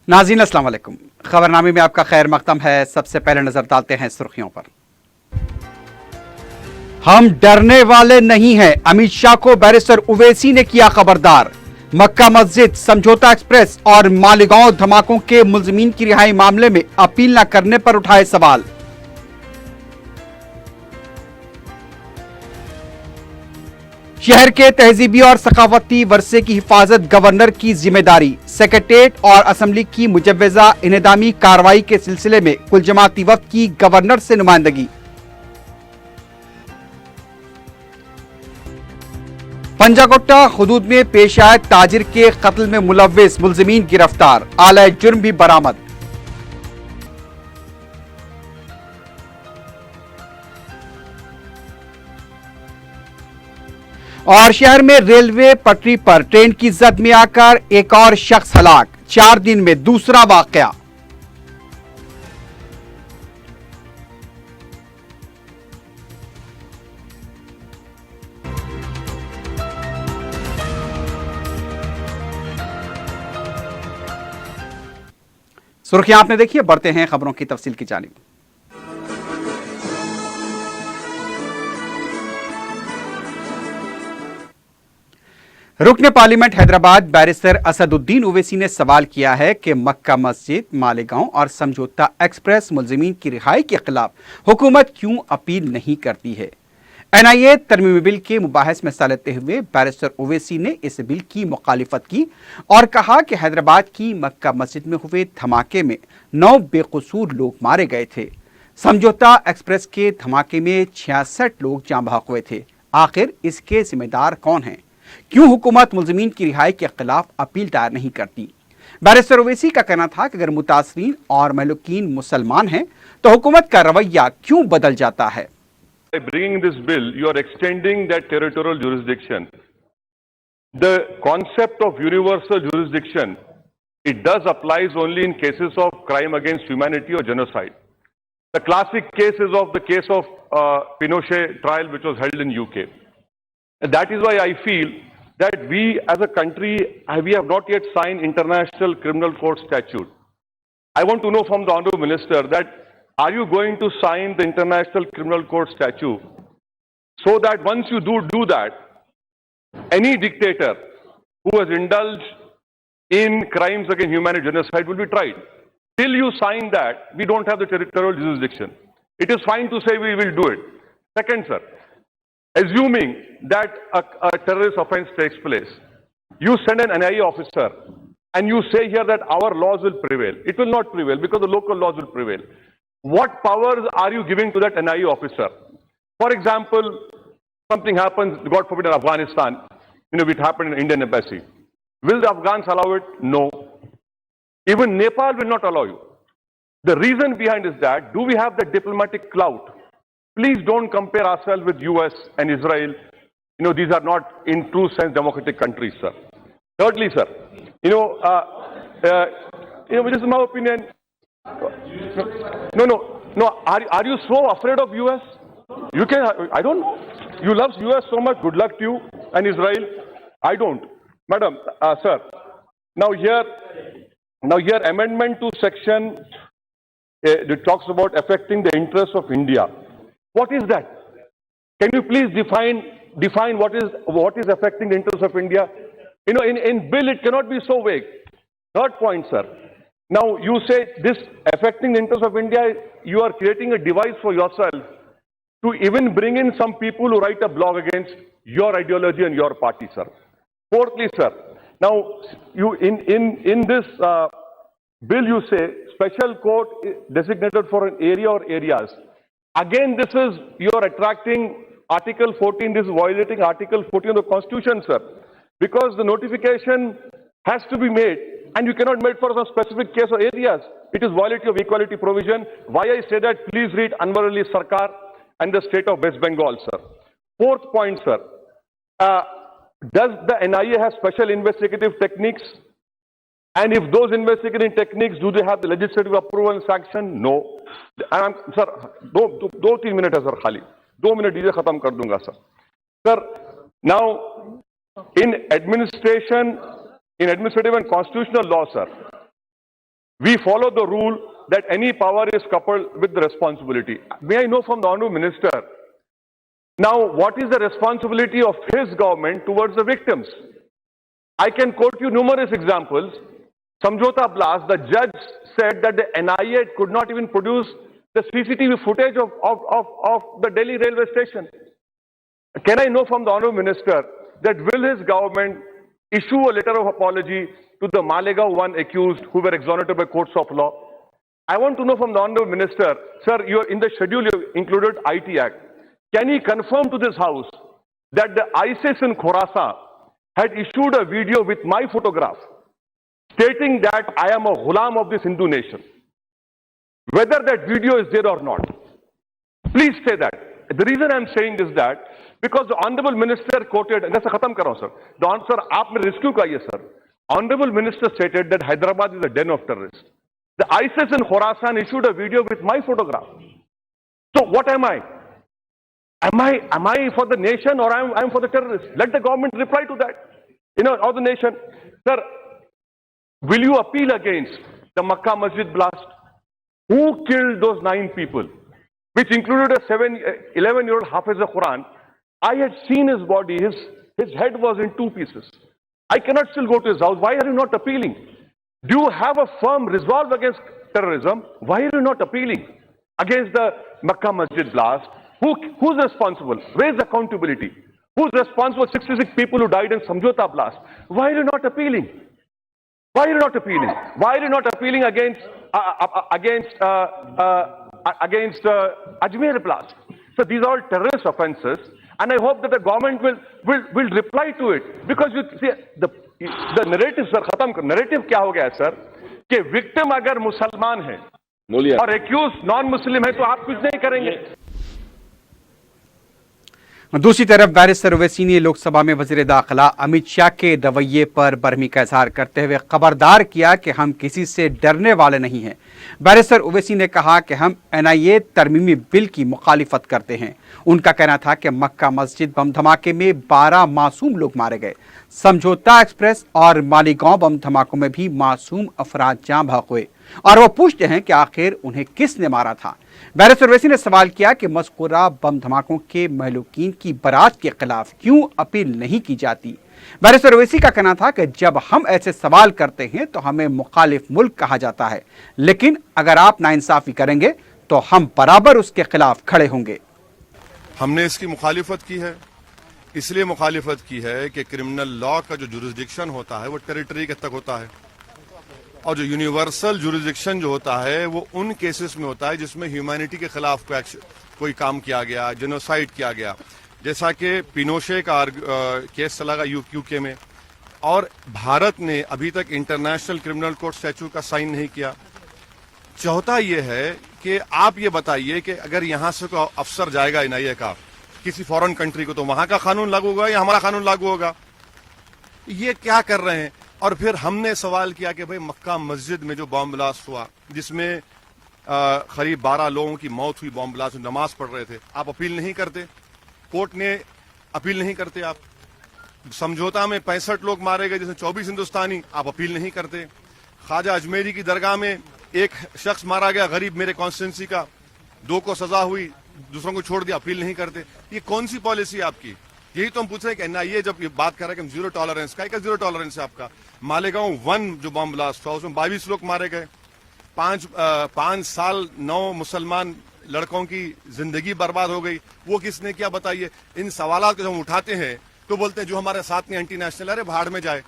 नाज़रीन अस्सलाम वालेकुम। खबरनामे में आपका खैर मकदम है। सबसे पहले नजर डालते हैं सुर्खियों पर। हम डरने वाले नहीं हैं, अमित शाह को बैरिस्टर उवैसी ने किया खबरदार। मक्का मस्जिद, समझौता एक्सप्रेस और मालेगांव धमाकों के मुलजिमीन की रिहाई मामले में अपील न करने पर उठाए सवाल। शहर के तहजीबी और सखावती वर्से की हिफाजत गवर्नर की जिम्मेदारी। सेक्रेटेरिएट और असेंबली की मुजव्वजा इनेदामी कार्रवाई के सिलसिले में कुल जमाती वफ्द की गवर्नर से नुमाइंदगी। पंजागुट्टा हुदूद में पेश आए ताजिर के कत्ल में मुलव्विस मुलजिमीन गिरफ्तार, आला जुर्म भी बरामद। और शहर में रेलवे पटरी पर ट्रेन की जद में आकर एक और शख्स हलाक, 4 दिन में दूसरा वाकया। सुर्खियां आपने देखी है, बढ़ते हैं खबरों की तफसील की जानिब। रुकने पार्लियामेंट हैदराबाद बैरिस्टर असदुद्दीन ओवैसी ने सवाल किया है कि मक्का मस्जिद, मालेगांव और समझौता एक्सप्रेस मुलजिमीन की रिहाई के खिलाफ हुकूमत क्यों अपील नहीं करती है। एनआईए तरमीमी बिल के मुबाहिस में हिस्सा लेते हुए बैरिस्टर ओवैसी ने इस बिल की मुखालिफत की और कहा कि हैदराबाद की मक्का मस्जिद में हुए धमाके में 9 बेकसूर लोग मारे गए थे। समझौता एक्सप्रेस के धमाके में 66 लोग जाँ बहक हुए थे। आखिर इसके जिम्मेदार कौन हैं? क्यों हुकूमत मुलजिमीन की रिहाई के खिलाफ अपील दायर नहीं करती? बैरिस्टर ओवैसी का कहना था कि अगर मुतासरीन और महलूकीन मुसलमान हैं तो हुकूमत का रवैया क्यों बदल जाता है। By bringing this bill, you are extending that territorial jurisdiction. The concept of universal jurisdiction, it does applies only in cases of crime against humanity or genocide. The classic case is of the case of Pinochet trial, which was held in UK. And that is why I feel that we as a country, we have not yet signed International Criminal Court Statute. I want to know from the Honorable Minister that are you going to sign the International Criminal Court Statute so that once you do that, any dictator who has indulged in crimes against humanity, genocide will be tried. Till you sign that, we don't have the territorial jurisdiction. It is fine to say we will do it. Second, sir, assuming that a terrorist offense takes place, you send an NIA officer and you say here that our laws will prevail. It will not prevail because the local laws will prevail. What powers are you giving to that NIA officer? For example, something happens, God forbid, in Afghanistan, it happened in Indian embassy. Will the Afghans allow it? No. Even Nepal will not allow you. The reason behind is that, do we have the diplomatic clout? Please don't compare ourselves with US and Israel. These are not in true sense democratic countries, sir. Thirdly, sir, this is my opinion. No. Are you so afraid of US? I don't know. You love US so much. Good luck to you and Israel. I don't. Madam, sir. Now here, amendment to section, it talks about affecting the interests of India. What is that? Can you please define what is affecting the interests of India? In bill it cannot be so vague. Third point, sir. Now you say this affecting the interests of India, you are creating a device for yourself to even bring in some people who write a blog against your ideology and your party, sir. Fourthly, sir. Now you in this bill you say special court designated for an area or areas. Again, this is, you are attracting Article 14, this is violating Article 14 of the Constitution, sir. Because the notification has to be made and you cannot make for some specific case or areas. It is violating of equality provision. Why I say that, please read Anwar Ali Sarkar and the state of West Bengal, sir. Fourth point, sir. Does the NIA have special investigative techniques? And if those investigating techniques, do they have the legislative approval and sanction? No. Sir, 2-3 minutes, sir, khali. 2 minutes, dije khatam kar dunga, sir. Sir, now, in administrative and constitutional law, sir, We follow the rule that any power is coupled with the responsibility. May I know from the Honourable Minister, now what is the responsibility of his government towards the victims? I can quote you numerous examples. Samjhota blast, the judge said that the NIA could not even produce the CCTV footage of the Delhi railway station. Can I know from the Honourable Minister that will his government issue a letter of apology to the Malegaon 1 accused who were exonerated by courts of law? I want to know from the Honourable Minister, sir, in the schedule you included IT Act. Can he confirm to this House that the ISIS in Khorasan had issued a video with my photograph stating that I am a ghulam of this Hindu nation? Whether that video is there or not, please say that. The reason I am saying is that because the Honourable Minister quoted, and that's a khatam kar raha hu, sir. The answer, aapne risk kyun kaiye, sir? Honourable Minister stated that Hyderabad is a den of terrorists. The ISIS in Khorasan issued a video with my photograph. So what am I? Am I for the nation or I am for the terrorists? Let the government reply to that. Or the nation. Sir, will you appeal against the Makkah Masjid blast? Who killed those 9 people? Which included a 11-year-old Hafiz al-Quran. I had seen his body. His head was in 2 pieces. I cannot still go to his house. Why are you not appealing? Do you have a firm resolve against terrorism? Why are you not appealing against the Makkah Masjid blast? Who's responsible? Where is accountability? Who's responsible for 66 people who died in Samjhota blast? Why are you not appealing? Why are you not appealing? Why are you not appealing against Ajmer blast? So these are all terrorist offences, and I hope that the government will reply to it, because you see the narrative, sir, khatam kar. Narrative kya ho gaya, sir? कि victim अगर मुसलमान है और accused non-Muslim है तो आप कुछ नहीं करेंगे. दूसरी तरफ बैरिस्टर ओवैसी ने लोकसभा में वजीर दाखिला अमित शाह के रवैये पर बरहमी का इजहार करते हुए खबरदार किया कि हम किसी से डरने वाले नहीं हैं। बैरिस्टर ओवैसी ने कहा कि हम NIA तरमीमी बिल की मुखालिफत करते हैं। उनका कहना था कि मक्का मस्जिद बम धमाके में 12 मासूम लोग मारे गए। समझौता एक्सप्रेस और मालेगांव बम धमाकों में भी मासूम अफराद जाँ बहक हुए और वो पूछते हैं कि आखिर उन्हें किसने मारा था। बैरिस्टर ओवैसी ने सवाल किया कि मज़कूरा बम धमाकों के महलूकीन की बरात के खिलाफ क्यों अपील नहीं की जाती। बैरिस्टर ओवैसी का कहना था कि जब हम ऐसे सवाल करते हैं तो हमें मुखालिफ मुल्क कहा जाता है, लेकिन अगर आप नाइंसाफी करेंगे तो हम बराबर उसके खिलाफ खड़े होंगे। हमने इसकी मुखालिफत की है, इसलिए मुखालिफत की है कि क्रिमिनल लॉ का जो जुरिस्डिक्शन होता है वो टेरिटरी के तक होता है, और जो यूनिवर्सल जुरिस्डिक्शन जो होता है वो उन केसेस में होता है जिसमें ह्यूमैनिटी के खिलाफ कोई काम किया गया, जेनोसाइड किया गया, जैसा कि पिनोशे का केस चला गया यूके में, और भारत ने अभी तक इंटरनेशनल क्रिमिनल कोर्ट स्टैच्यू का साइन नहीं किया। चौथा ये है कि आप ये बताइए कि अगर यहाँ से कोई अफसर जाएगा NIA का किसी फॉरेन कंट्री को, तो वहां का कानून लागू होगा या हमारा कानून लागू होगा? ये क्या कर रहे हैं? और फिर हमने सवाल किया कि भाई मक्का मस्जिद में जो बॉम्ब ब्लास्ट हुआ, जिसमें करीब 12 लोगों की मौत हुई, बॉम्ब ब्लास्ट, नमाज पढ़ रहे थे, आप अपील नहीं करते? कोर्ट ने अपील नहीं करते? आप समझौता में 65 लोग मारे गए जिसमें 24 हिंदुस्तानी, आप अपील नहीं करते? ख्वाजा अजमेरी की दरगाह में एक शख्स मारा गया गरीब मेरे कॉन्स्टिट्यूंसी का, 2 को सजा हुई, दूसरों को छोड़ दिया, अपील नहीं करते? ये कौन सी पॉलिसी है आपकी? यही तो हम पूछ रहे हैं कि NIA जब ये बात कर रहा है कि हम जीरो टॉलरेंस का, जीरो टॉलरेंस है आपका? मालेगांव 1 जो बम ब्लास्ट हुआ उसमें 22 लोग मारे गए, 5 साल 9 मुसलमान लड़कों की जिंदगी बर्बाद हो गई, वो किसने किया बताइए? इन सवालात को जब हम उठाते हैं तो बोलते हैं जो हमारे साथ में एंटी नेशनल, अरे भाड़ में जाए,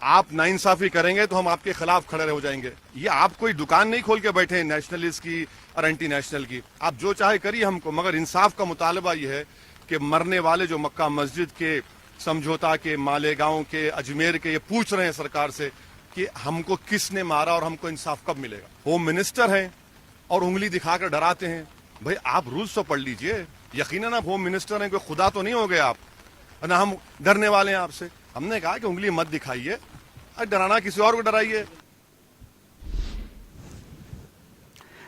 आप नाइंसाफी करेंगे तो हम आपके खिलाफ खड़े हो जाएंगे। ये आप कोई दुकान नहीं खोल के बैठे हैं नेशनलिस्ट की और एंटी नेशनल की, आप जो चाहे करिए हमको, मगर इंसाफ का मुतालबा ये है कि मरने वाले जो मक्का मस्जिद के, समझौता के, मालेगांव के, अजमेर के, ये पूछ रहे हैं सरकार से कि हमको किसने मारा और हमको इंसाफ कब मिलेगा। होम मिनिस्टर हैं और उंगली दिखाकर डराते हैं। भाई आप रूल्स तो पढ़ लीजिए, यकीनन आप होम मिनिस्टर हैं, कोई खुदा तो नहीं हो गए आप, ना हम डरने वाले हैं आपसे। हमने कहा कि उंगली मत दिखाइए, डराना किसी और को डराइए।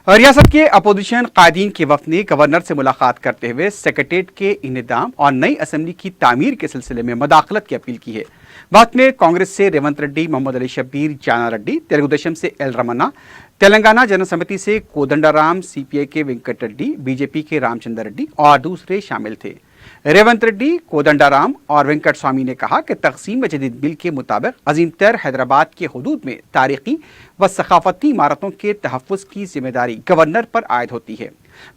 ریاست کے اپوزیشن قائدین کے وفد نے گورنر سے ملاقات کرتے ہوئے سیکریٹریٹ کے انہدام اور نئی اسمبلی کی تعمیر کے سلسلے میں مداخلت کی اپیل کی ہے۔ وفد میں کانگریس سے ریونت ریڈی، محمد علی شبیر، جانا ریڈی، تلگو دیشم سے ایل رمنا، تلنگانہ جن سمیتی سے کودنڈا رام، سی پی آئی کے وینکٹ ریڈی، بی جے پی کے رام چندر ریڈی اور دوسرے شامل تھے۔ ریونت ریڈی، کودنڈا رام اور وینکٹ سوامی نے کہا کہ تقسیم جدید بل کے مطابق عظیم تر حیدرآباد کے حدود میں تاریخی و ثقافتی عمارتوں کے تحفظ کی ذمہ داری گورنر پر عائد ہوتی ہے۔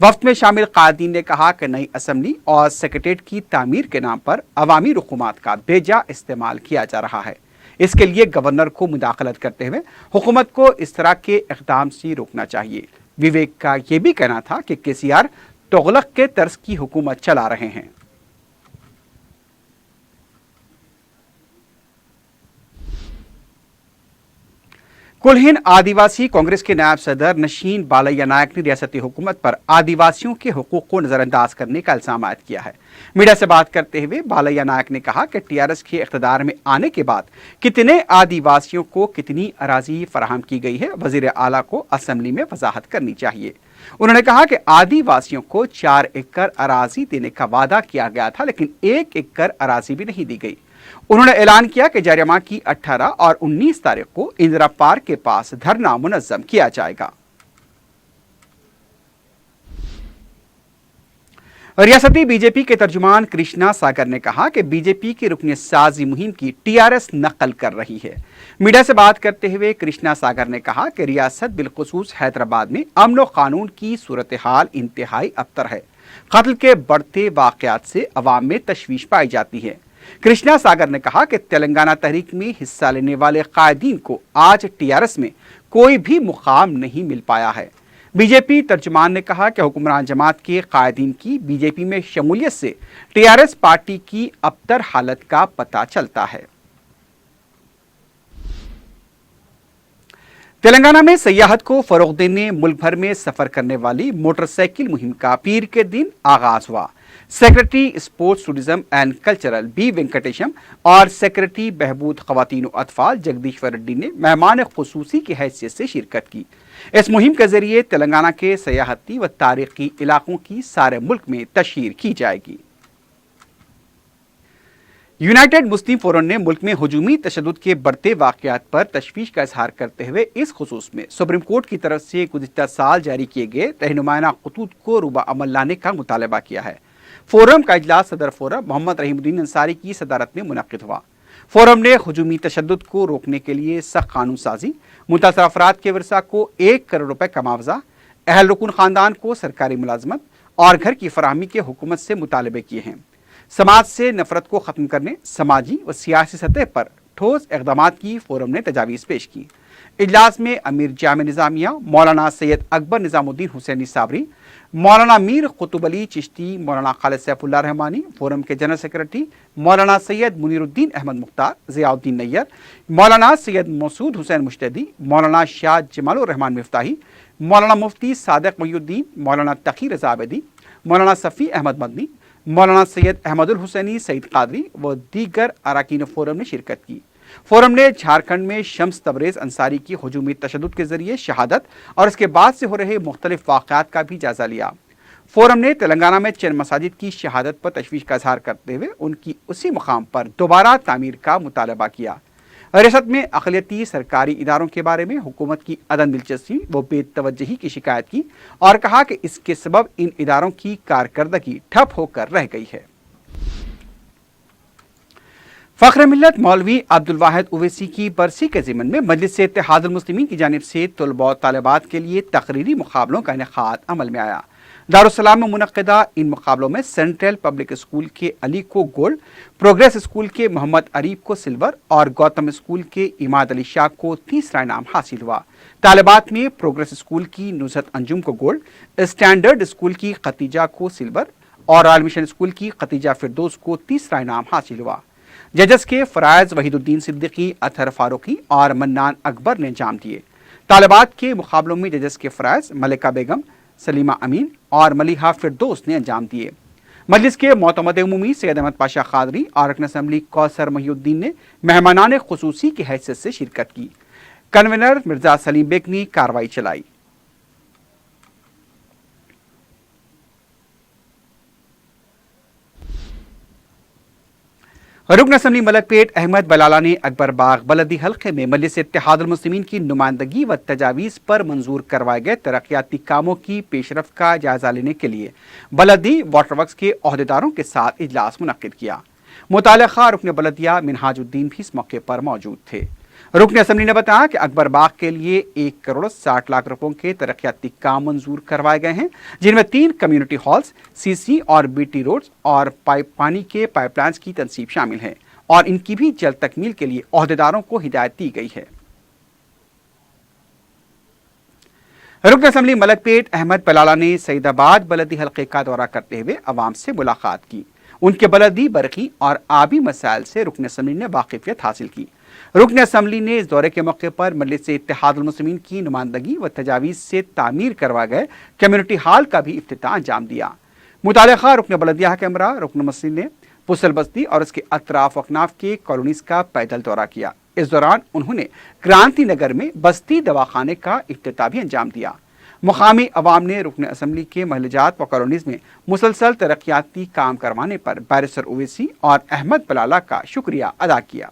وفد میں شامل قائدین نے کہا کہ نئی اسمبلی اور سیکریٹریٹ کی تعمیر کے نام پر عوامی رقومات کا بے جا استعمال کیا جا رہا ہے۔ اس کے لیے گورنر کو مداخلت کرتے ہوئے حکومت کو اس طرح کے اقدام سے روکنا چاہیے۔ وویک کا یہ بھی کہنا تھا کہ کے سی آر تغلق کے طرز کی حکومت چلا رہے ہیں۔ کل ہند آدیواسی کانگریس کے نائب صدر نشین بالیا نائک نے ریاستی حکومت پر آدیواسیوں کے حقوق کو نظر انداز کرنے کا الزام عائد کیا ہے۔ میڈیا سے بات کرتے ہوئے بالیا نائک نے کہا کہ ٹی آر ایس کے اقتدار میں آنے کے بعد کتنے آدیواسیوں کو کتنی اراضی فراہم کی گئی ہے، وزیر اعلیٰ کو اسمبلی میں وضاحت کرنی چاہیے۔ انہوں نے کہا کہ آدیواسیوں کو 4 ایکڑ اراضی دینے کا وعدہ کیا گیا تھا، لیکن 1 ایکڑ اراضی بھی نہیں دی گئی۔ انہوں نے اعلان کیا کہ جاریہ ماہ کی 18 اور 19 تاریخ کو اندرا پارک کے پاس دھرنا منظم کیا جائے گا۔ ریاستی بی جے پی کے ترجمان کرشنا ساگر نے کہا کہ بی جے پی کی رکن سازی مہم کی ٹی آر ایس نقل کر رہی ہے۔ میڈیا سے بات کرتے ہوئے کرشنا ساگر نے کہا کہ ریاست بالخصوص حیدرآباد میں امن و قانون کی صورتحال انتہائی ابتر ہے۔ قتل کے بڑھتے واقعات سے عوام میں تشویش پائی جاتی ہے۔ کرشنا ساگر نے کہا کہ تلنگانہ تحریک میں حصہ لینے والے قائدین کو آج ٹی آر ایس میں کوئی بھی مقام نہیں مل پایا ہے۔ بی جے پی ترجمان نے کہا کہ حکمران جماعت کے قائدین کی بی جے پی میں شمولیت سے ٹی آر ایس پارٹی کی ابتر حالت کا پتہ چلتا ہے۔ تلنگانہ میں سیاحت کو فروغ دینے ملک بھر میں سفر کرنے والی موٹر سائیکل مہم کا پیر کے دن آغاز ہوا۔ Secretary sports tourism and cultural B Venkatesham اور سیکریٹری بہبود خواتین و اطفال جگدیشور ریڈی نے مہمان خصوصی کی حیثیت سے شرکت کی۔ اس مہم کے ذریعے تلنگانہ کے سیاحتی و تاریخی علاقوں کی سارے ملک میں تشہیر کی جائے گی۔ یونائٹڈ مسلم فورم نے ملک میں ہجومی تشدد کے بڑھتے واقعات پر تشویش کا اظہار کرتے ہوئے اس خصوص میں سپریم کورٹ کی طرف سے گزشتہ سال جاری کیے گئے رہنمائانہ خطوط کو روبہ عمل لانے کا مطالبہ کیا ہے۔ فورم کا اجلاس صدر فورم محمد رحیم الدین انصاری کی صدارت میں منعقد ہوا۔ فورم نے ہجومی تشدد کو روکنے کے لیے سخت قانون سازی، متاثرہ افراد کے ورثاء کو 1 کروڑ روپے کا معاوضہ، اہل رکن خاندان کو سرکاری ملازمت اور گھر کی فراہمی کے حکومت سے مطالبے کیے ہیں۔ سماج سے نفرت کو ختم کرنے، سماجی و سیاسی سطح پر ٹھوس اقدامات کی فورم نے تجاویز پیش کی۔ اجلاس میں امیر جامع نظامیہ مولانا سید اکبر نظام الدین حسینی صابری، مولانا میر قطب علی چشتی، مولانا خالد سیف اللہ رحمانی، فورم کے جنرل سیکرٹری مولانا سید منیر الدین احمد مختار، ضیاء الدین نیّر، مولانا سید مسعود حسین مشتدی، مولانا شاہ جمال الرحمان مفتاحی، مولانا مفتی صادق محی الدین، مولانا تقی رضا عابدی، مولانا صفی احمد مدنی، مولانا سید احمد الحسینی سعید قادری و دیگر اراکین فورم نے شرکت کی۔ فورم نے جھارکھنڈ میں شمس تبریز انصاری کی ہجومی تشدد کے ذریعے شہادت اور اس کے بعد سے ہو رہے مختلف واقعات کا بھی جائزہ لیا۔ فورم نے تلنگانہ میں چند مساجد کی شہادت پر تشویش کا اظہار کرتے ہوئے ان کی اسی مقام پر دوبارہ تعمیر کا مطالبہ کیا۔ ریاست میں اقلیتی سرکاری اداروں کے بارے میں حکومت کی عدم دلچسپی و بے توجہی کی شکایت کی اور کہا کہ اس کے سبب ان اداروں کی کارکردگی ٹھپ ہو کر رہ گئی ہے۔ فخر ملت مولوی عبد الواحد اویسی کی برسی کے ضمن میں مجلس اتحاد المسلمین کی جانب سے طلباء و طالبات کے لیے تقریری مقابلوں کا انعقاد عمل میں آیا۔ دارالسلام میں منعقدہ ان مقابلوں میں سینٹرل پبلک اسکول کے علی کو گولڈ، پروگریس اسکول کے محمد عریف کو سلور اور گوتم اسکول کے اماد علی شاہ کو تیسرا انعام حاصل ہوا۔ طالبات میں پروگریس اسکول کی نصرت انجم کو گولڈ، اسٹینڈرڈ اسکول کی ختیجہ کو سلور اور رائل مشن اسکول کی ختیجہ فردوس کو تیسرا انعام حاصل ہوا۔ ججز کے فرائض وحید الدین صدیقی، اطہر فاروقی اور منان اکبر نے انجام دیے۔ طالبات کے مقابلوں میں ججز کے فرائض ملکہ بیگم، سلیمہ امین اور ملیحہ فردوس نے انجام دیے۔ مجلس کے معتمد عمومی سید احمد پاشا قادری اور رکن اسمبلی کوثر محی الدین نے مہمانان خصوصی کی حیثیت سے شرکت کی۔ کنوینر مرزا سلیم بیگ نے کارروائی چلائی۔ रुकन असम्बली मलकपेट अहमद बलाला ने अकबर बाग बलदी हल्के में मजलिस इत्तेहादुल मुस्लिमीन की नुमाइंदगी व तजावीज़ पर मंजूर करवाए गए तरक्याती कामों की पेशरफ का जायजा लेने के लिए बलदी वाटर वर्क्स के अहदेदारों के साथ इजलास मुनक्किद किया। मुतालिका रुकन बलदिया मिनहाजुद्दीन भी इस मौके पर मौजूद थे। रुकन असम्बली ने बताया कि अकबर बाग के लिए 1,60,00,000 रुपयों के तरक्याती काम मंजूर करवाए गए हैं, जिनमें 3 कम्युनिटी हॉल्स, सीसी और बीटी रोड्स और पानी के पाइपलाइंस की तनसीब शामिल है और इनकी भी जल्द तकमील के लिए अहदेदारों को हिदायत दी गई है। रुकन असम्बली मलकपेट अहमद बलाला ने सईदाबाद बलदी हल्के का दौरा करते हुए अवाम से मुलाकात की। उनके बलदी, बरकी और आबी मसाइल से रुकन असम्बली ने वाकिफियत हासिल की। रुकन असम्बली ने इस दौरे के मौके पर मजलिस इत्तेहादुल मुस्लिमीन की नुमाइंदगी व तजावीज़ से तामीर करवाए गए कम्युनिटी हॉल का भी इफ्तिताह अंजाम दिया। मुतालिका रुकन बलदिया के हमरा रुकन मस्जिद ने पुसल बस्ती और उसके अतराफ अकनाफ के कॉलोनीज का पैदल दौरा किया। इस दौरान उन्होंने क्रांति नगर में बस्ती दवाखाने का इफ्तिताह भी अंजाम दिया। मुकामी अवाम ने रुकन असम्बली के महलजात व कॉलोनीज में मुसलसल तरक्याती काम करवाने पर बैरिस्टर ओवैसी और अहमद बलाला का शुक्रिया अदा किया।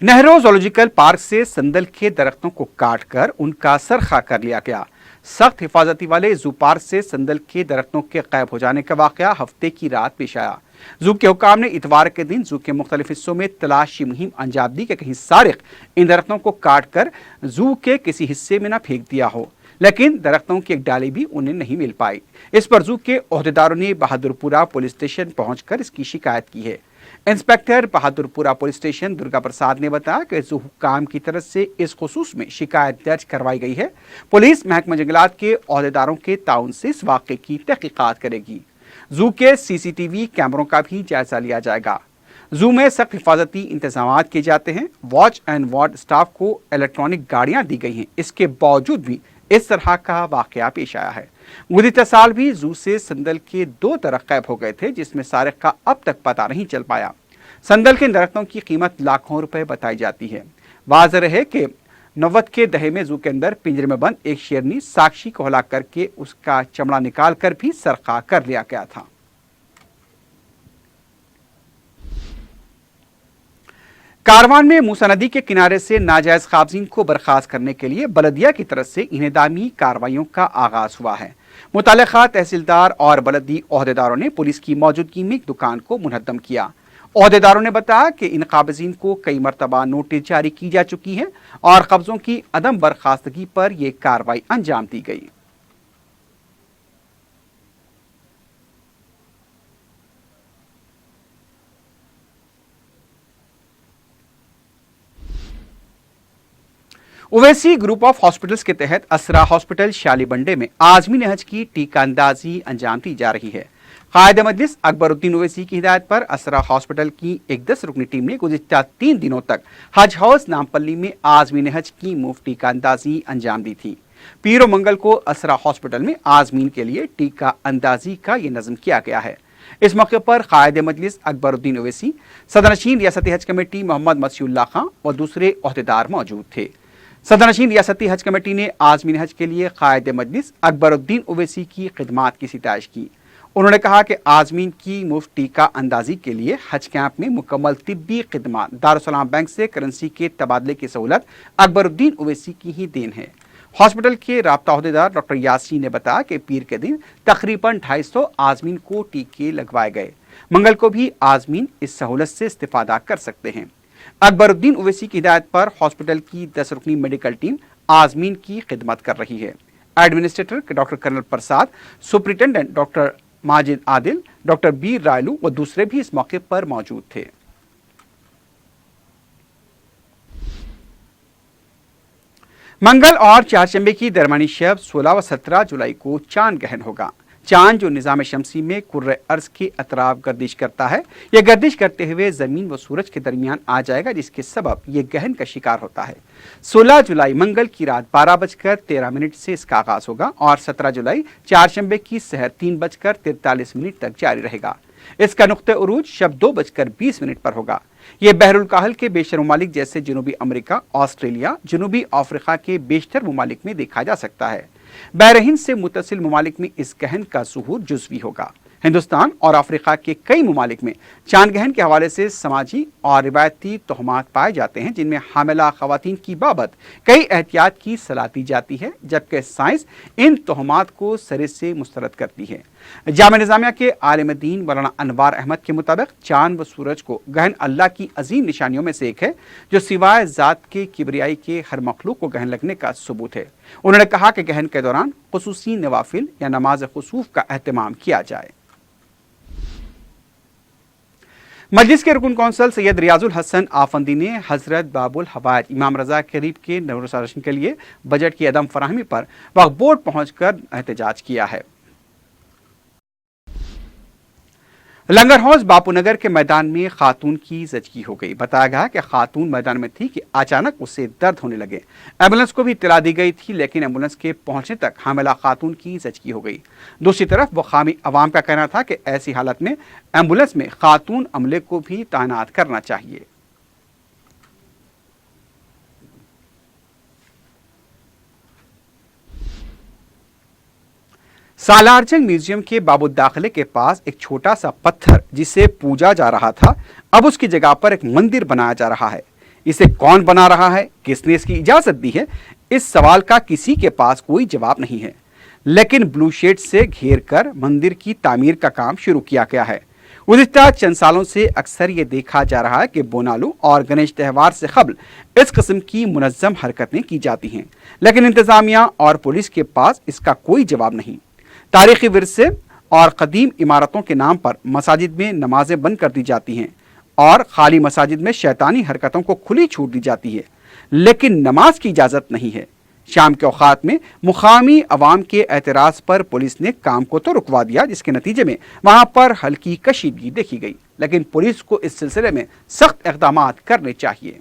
नेहरू ज़ूलॉजिकल पार्क से संदल के दरख्तों को काटकर उनका सरखा कर लिया गया। सख्त हिफाजती वाले जू पार्क से संदल के दरख्तों के गायब हो जाने का वाकया हफ्ते की रात पेश आया। जू के हुकाम ने इतवार के दिन जू के मुख्तलिफ हिस्सों में तलाशी मुहिम अंजाम दी कि कहीं सारिक इन दरख्तों को काट कर जू के किसी हिस्से में न फेंक दिया हो, लेकिन दरख्तों की एक डाली भी उन्हें नहीं मिल पाई। इस पर जू के ओहदेदारों ने बहादुरपुरा पुलिस स्टेशन पहुंचकर इसकी शिकायत की है। Inspector Bahadurpura police station Durga Prasad ने बताया कि जू हुक्काम की तरफ से इस खुसूस में शिकायत दर्ज करवाई गई है। पुलिस महकमा जंगलात के ओहदेदारों के ताउन से इस वाक़े की तहकीकात करेगी। जू के सीसीटीवी कैमरों का भी जायजा लिया जाएगा। जू में सख्त हिफाजती इंतजाम किए जाते हैं। वॉच एंड वार्ड स्टाफ को इलेक्ट्रॉनिक गाड़ियां दी गई हैं। इसके बावजूद भी इस तरह का वाकया पेश आया है। गुज़िश्ता साल भी जू से संदल के 2 दरख्त गायब हो गए थे, जिसमें सारिक का अब तक पता नहीं चल पाया। संदल के इन दरख्तों की कीमत लाखों रुपए बताई जाती है। वाज़ेह है कि 90 के दहे में जू के अंदर पिंजरे में बंद एक शेरनी साक्षी को हलाक करके उसका चमड़ा निकाल कर भी सरखा कर लिया गया था। कारवान में मूसा नदी के किनारे से नाजायज काबजीन को बर्खास्त करने के लिए बलदिया की तरफ से इन्हेदामी कार्रवाइयों का आगाज हुआ है। मुतालिका तहसीलदार और बलदी ओहदेदारों ने पुलिस की मौजूदगी में एक दुकान को मुनहद्दम किया। ओहदेदारों ने बताया कि इन काबजीन को कई मरतबा नोटिस जारी की जा चुकी है और कब्जों की अदम बर्खास्तगी पर यह कार्रवाई अंजाम दी गई। ओवैसी ग्रुप ऑफ हॉस्पिटल्स के तहत असरा हॉस्पिटल शालीबंडे में आज़मीन हज की टीका अंदाजी अंजाम दी जा रही है। कायद मजलिस अकबरुद्दीन ओवैसी की हिदायत पर असरा हॉस्पिटल की एक 10 रुकनी टीम ने गुज़िश्ता 3 दिनों तक हज हाउस नामपल्ली में आज़मीन हज की मुफ्त टीका अंदाजी अंजाम दी थी। पीरो मंगल को असरा हॉस्पिटल में आज़मीन के लिए टीका अंदाजी का ये नज़म किया गया है। इस मौके पर कायद मजलिस अकबरुद्दीन ओवैसी, सदरनशीन रियासती हज कमेटी मोहम्मद मसीउल्लाह खां और दूसरे ओहदेदार मौजूद थे। सदरनशीन रियासती हज कमेटी ने आज़मीन हज के लिए कायद मजलिस अकबरुद्दीन ओवैसी की खिदमात की सिताइश की। उन्होंने कहा कि आज़मीन की मुफ्त टीका अंदाजी के लिए हज कैंप में मुकम्मल तिब्बी खिदमात, दारुस्सलाम बैंक से करेंसी के तबादले की सहूलत अकबरुद्दीन ओवैसी की ही देन है। हॉस्पिटल के राब्ता अहदेदार डॉक्टर यासीन ने बताया कि पीर के दिन तकरीबन 250 आज़मीन को टीके लगवाए गए। मंगल को भी आज़मीन इस सहूलत से इस्तेफादा कर सकते हैं। अकबरुद्दीन ओवैसी की हिदायत पर हॉस्पिटल की 10 रुकनी मेडिकल टीम आज़मीन की खिदमत कर रही है। Administrator doctor colonel Prasad, superintendent doctor Majid Adil, doctor Bir Rayalu व दूसरे भी इस मौके पर मौजूद थे। मंगल और चारचंबे की दरमियानी शब 16 व 17 जुलाई को चांद ग्रहण होगा। चांद जो निज़ाम शमसी में कुर्रे अर्ज के अतराफ गर्दिश करता है, यह गर्दिश करते हुए ज़मीन व सूरज के दरमियान आ जाएगा, जिसके सबब यह ग्रहण का शिकार होता है। 16 जुलाई मंगल की रात 12:13 से इसका आगाज होगा और 17 जुलाई चारशंबे की सहर 3:43 तक जारी रहेगा। इसका नुक्ते उरूज शब 2:20 पर होगा। ये बहरुल काहल के बेशतर ममालिक जैसे जनूबी अमेरिका, ऑस्ट्रेलिया, जनूबी अफ्रीका के बेशतर ममालिक में देखा जा सकता है। बहरहिंद से मुतसिल ममालिक में इस गहन का ज़ुहूर जुज़वी होगा। हिंदुस्तान और अफ्रीका के कई ममालिक में चांद ग्रहण के हवाले से समाजी और रिवायती तोहमात पाए जाते हैं, जिनमें हामिला ख़वातीन की बाबत कई एहतियात की सलाह दी जाती है, जबकि साइंस इन तोहमात को सरे से मुस्तरद करती है। जामिया निज़ामिया के आलिम दीन मौलाना अनवार अहमद के मुताबिक चांद व सूरज को गहन अल्लाह की अजीम निशानियों में से एक है, जो सिवाय ज़ात के किबरियाई के हर मखलूक को गहन लगने का सबूत है। उन्होंने कहा कि गहन के दौरान खुसूसी नवाफिल या नमाज खुसूफ का एहतमाम किया जाए। मजलिस के रुकन कौंसल सैयद रियाजुल हसन आफंदी ने हजरत बाबुल हवाज इमाम रजा करीब के नवरसाशन के लिए बजट की अदम फराहमी पर वक्फ बोर्ड पहुंचकर एहतजाज किया है। लंगर हौज बापूनगर के मैदान में खातून की जचगी हो गई। बताया गया कि खातून मैदान में थी कि अचानक उसे दर्द होने लगे। एम्बुलेंस को भी इत्तला दी गई थी, लेकिन एम्बुलेंस के पहुंचने तक हामिला खातून की जचगी हो गई। दूसरी तरफ वखामी अवाम का कहना था कि ऐसी हालत में एम्बुलेंस में खातून अमले को भी तैनात करना चाहिए। सालारजंग म्यूजियम के बाबू दाखिले के पास एक छोटा सा पत्थर जिसे पूजा जा रहा था, अब उसकी जगह पर एक मंदिर बनाया जा रहा है। इसे कौन बना रहा है, किसने इसकी इजाजत दी है, इस सवाल का किसी के पास कोई जवाब नहीं है। लेकिन ब्लू शेड से घेर कर मंदिर की तामीर का काम शुरू किया गया है। गुज़िश्ता चंद सालों से अक्सर ये देखा जा रहा है कि बोनालू और गणेश त्यौहार से कबल इस किस्म की मुनज़्ज़म हरकतें की जाती हैं, लेकिन इंतजामिया और पुलिस के पास इसका कोई जवाब नहीं। तारीखी विरसे और कदीम इमारतों के नाम पर मसाजिद में नमाजें बंद कर दी जाती हैं और खाली मसाजिद में शैतानी हरकतों को खुली छूट दी जाती है, लेकिन नमाज की इजाज़त नहीं है। शाम के औकात में मुकामी अवाम के एतराज़ पर पुलिस ने काम को तो रुकवा दिया, जिसके नतीजे में वहां पर हल्की कशीदगी देखी गई, लेकिन पुलिस को इस सिलसिले में सख्त इक़दाम करने चाहिए।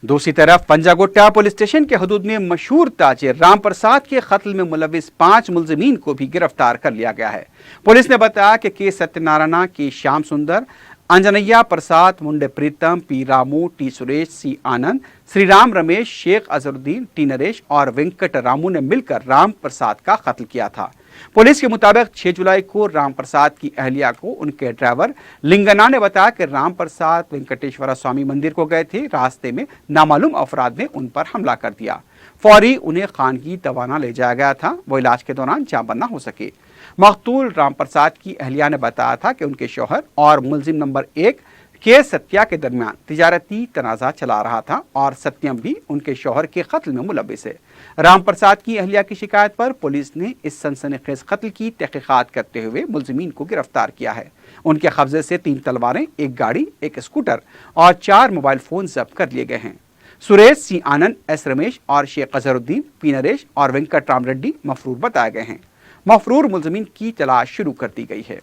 दूसरी तरफ पंजागुट्टा पुलिस स्टेशन के हदूद में मशहूर ताजिर राम प्रसाद के कत्ल में मुलविस 5 मुलजिमीन को भी गिरफ्तार कर लिया गया है। पुलिस ने बताया कि के सत्यनारायण, के श्याम सुंदर, अंजनैया प्रसाद, मुंडे प्रीतम, पी रामू, टी सुरेश, सी आनंद, श्री राम रमेश, शेख अजरुद्दीन, टी नरेश और वेंकट रामू ने मिलकर राम प्रसाद का कत्ल किया था। पुलिस के मुताबिक 6 जुलाई को राम प्रसाद की अहलिया को उनके ड्राइवर लिंगना ने बताया कि राम प्रसाद वेंकटेश्वरा स्वामी मंदिर को गए थे। रास्ते में नामालूम अफराद ने उन पर हमला कर दिया। फौरी उन्हें खानगी दवाना ले जाया गया था, वो इलाज के दौरान जाँब ना हो सके। मकतूल राम प्रसाद की अहलिया ने बताया था कि उनके शौहर और मुलजिम नंबर 1 के सत्या के दरमियान तिजारती तनाज़ा चला रहा था और सत्यम भी उनके शौहर के कत्ल में मुलविस है। राम प्रसाद की अहलिया की शिकायत पर पुलिस ने इस सनसनीखेज कत्ल की तहकीकात करते हुए मुलजिमीन को गिरफ्तार किया है। उनके कब्जे से 3 तलवारें, 1 गाड़ी, 1 स्कूटर और 4 मोबाइल फोन जब्त कर लिए गए हैं। सुरेश, सी आनंद, एस रमेश और शेख अजहरुद्दीन, पी नरेश और वेंकट राम रेड्डी मफरूर बताए गए हैं। मफरूर मुलजिमीन की तलाश शुरू कर दी गई है।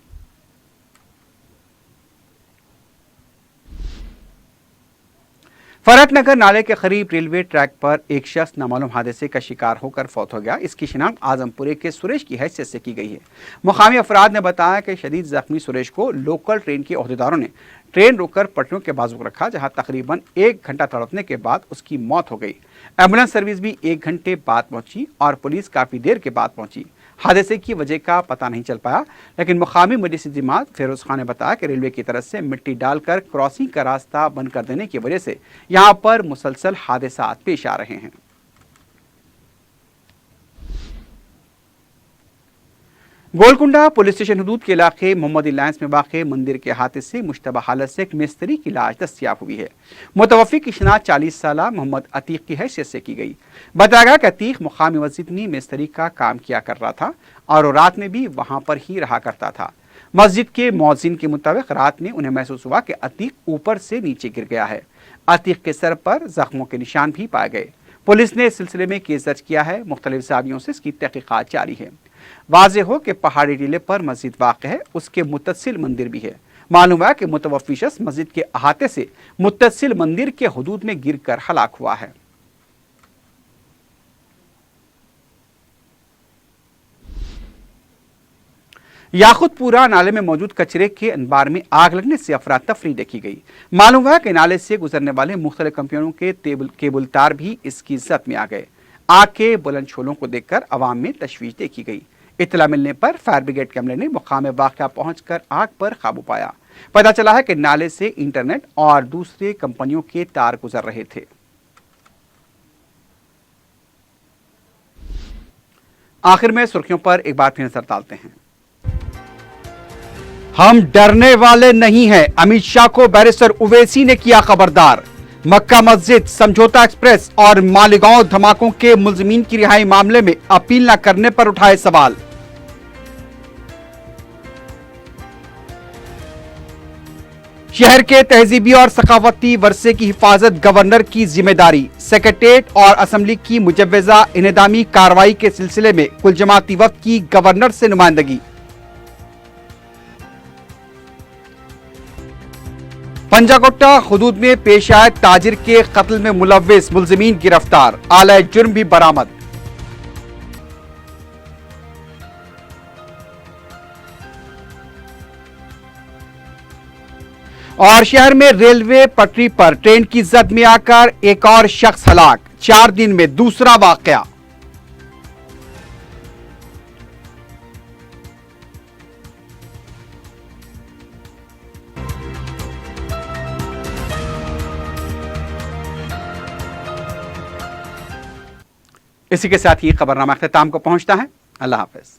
फरतनगर नाले के करीब रेलवे ट्रैक पर एक शख्स नामालूम हादसे का शिकार होकर फौत हो गया। इसकी शिनाख्त आजमपुरे के सुरेश की हैसियत से की गई है। मुकामी अफराद ने बताया कि शदीद जख्मी सुरेश को लोकल ट्रेन के ओहदेदारों ने ट्रेन रोककर पटरियों के बाजू रखा, जहां तकरीबन 1 घंटा तड़पने के बाद उसकी मौत हो गई। एम्बुलेंस सर्विस भी 1 घंटे बाद पहुंची और पुलिस काफ़ी देर के बाद पहुंची। हादसे की वजह का पता नहीं चल पाया, लेकिन मुकामी मजलिसी जमात फिरोज खान ने बताया कि रेलवे की तरफ से मिट्टी डालकर क्रॉसिंग का रास्ता बंद कर देने की वजह से यहां पर मुसलसल हादसा पेश आ रहे हैं। गोलकुंडा पुलिस स्टेशन हदूद के इलाके मोहम्मद लाइन्स में वाक़ मंदिर के हादसे से मुश्तबा हालत से एक मिस्त्री की लाश दस्तियाब हुई है। मुतवफ़्फ़ी की शिनाख्त 40 साला मोहम्मद अतीक की हैसियत से की गई। बताया गया कि अतीक मुकामी मस्जिद में मिस्त्री का काम किया कर रहा था और वो रात में भी वहाँ पर ही रहा करता था। मस्जिद के मौज़िन के मुताबिक रात में उन्हें महसूस हुआ कि अतीक ऊपर से नीचे गिर गया है। अतीक के सर पर जख्मों के निशान भी पाए गए। पुलिस ने इस सिलसिले में केस दर्ज किया है। मुख्तलिफ ज़ावियों से इसकी तहक़ीक़ात जारी है। वाज़ेह हो कि पहाड़ी टीले पर मस्जिद वाक़ है, उसके मुत्तसिल मंदिर भी है। معلوم ہے کہ متوفی شخص مسجد کے احاطے سے متصل مندر کے حدود میں گر کر ہلاک ہوا ہے۔ یاقوت پورہ نالے میں موجود کچرے کے انبار میں آگ لگنے سے افراتفری دیکھی گئی۔ معلوم ہے کہ نالے سے گزرنے والے مختلف کمپنیوں کے کیبل تار بھی اس کی زد میں آ گئے۔ آگ کے بلند شعلوں کو دیکھ کر عوام میں تشویش دیکھی گئی۔ اطلاع ملنے پر فائر بریگیڈ کے عملے نے مقام واقعہ پہنچ کر آگ پر قابو پایا۔ پتہ چلا ہے کہ نالے سے انٹرنیٹ اور دوسرے کمپنیوں کے تار گزر رہے تھے۔ آخر میں سرخیوں پر ایک بار پھر نظر ڈالتے ہیں۔ ہم ڈرنے والے نہیں ہیں، امت شاہ کو بیرسٹر اویسی نے کیا خبردار۔ مکہ مسجد، سمجھوتا ایکسپریس اور مالیگاؤں دھماکوں کے ملزمین کی رہائی معاملے میں اپیل نہ کرنے پر اٹھائے سوال۔ شہر کے تہذیبی اور ثقافتی ورثے کی حفاظت گورنر کی ذمہ داری۔ سیکریٹریٹ اور اسمبلی کی مجوزہ انہدامی کارروائی کے سلسلے میں کل جماعتی وفد کی گورنر سے نمائندگی۔ پنجاگٹا حدود میں پیش آئے تاجر کے قتل میں ملوث ملزمین گرفتار، آلہ جرم بھی برآمد۔ اور شہر میں ریلوے پٹری پر ٹرین کی زد میں آ کر ایک اور شخص ہلاک، 4 دن میں دوسرا واقعہ۔ اسی کے ساتھ ہی خبرنامہ اختتام کو پہنچتا ہے۔ اللہ حافظ۔